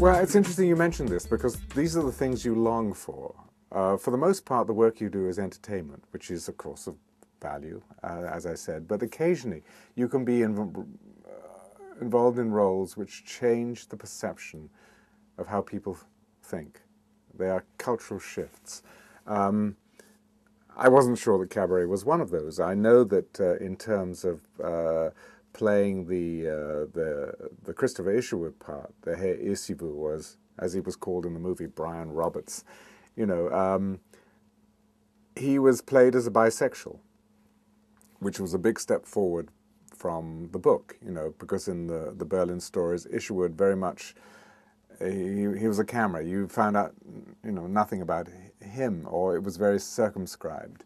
Well, it's interesting you mentioned this, because these are the things you long for. For the most part, the work you do is entertainment, which is, of course, of value, as I said. But occasionally, you can be involved in roles which change the perception of how people think. They are cultural shifts. I wasn't sure that Cabaret was one of those. I know that in terms of playing the Christopher Isherwood part, the Herr Isivu was, as he was called in the movie, Brian Roberts. You know, he was played as a bisexual, which was a big step forward from the book. You know, because in the Berlin stories, Isherwood very much he was a camera. You found out, you know, nothing about him, or it was very circumscribed.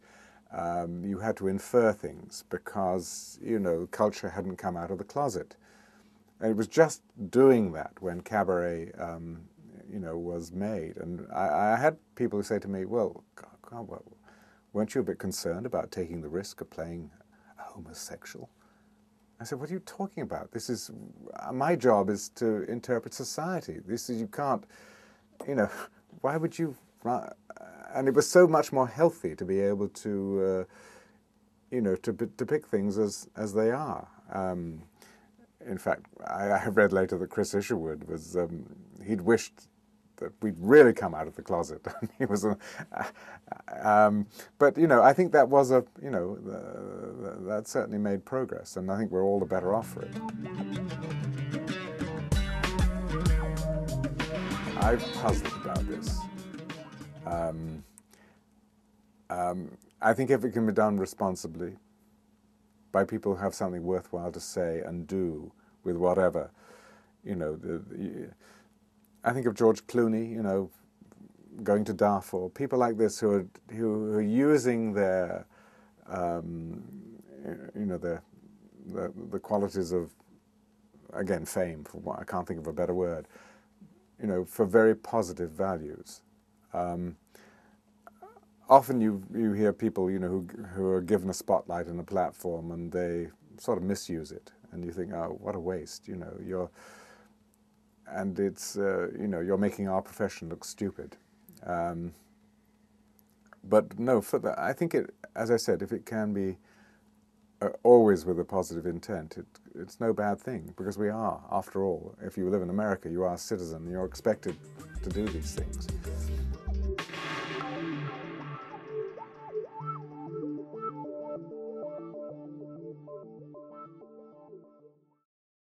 You had to infer things because, you know, culture hadn't come out of the closet. And it was just doing that when Cabaret, you know, was made. And I had people who say to me, well, God, well, weren't you a bit concerned about taking the risk of playing a homosexual? I said, what are you talking about? This is, my job is to interpret society. This is, you can't, you know, why would you, and it was so much more healthy to be able to, you know, to depict things as they are. In fact, I read later that Chris Isherwood was, he'd wished that we'd really come out of the closet. He was, but you know, I think that was a, you know, that certainly made progress, and I think we're all the better off for it. I've puzzled about this. I think if it can be done responsibly, by people who have something worthwhile to say and do with whatever, you know, I think of George Clooney, you know, going to Darfur, people like this who are using their, you know, the qualities of, again, fame, for what, I can't think of a better word, you know, for very positive values. Often you hear people, you know, who are given a spotlight and a platform, and they sort of misuse it, and you think, oh, what a waste, you know, and it's, you know, you're making our profession look stupid. But no, I think it, as I said, if it can be always with a positive intent, it's no bad thing, because we are, after all, if you live in America, you are a citizen, you're expected to do these things.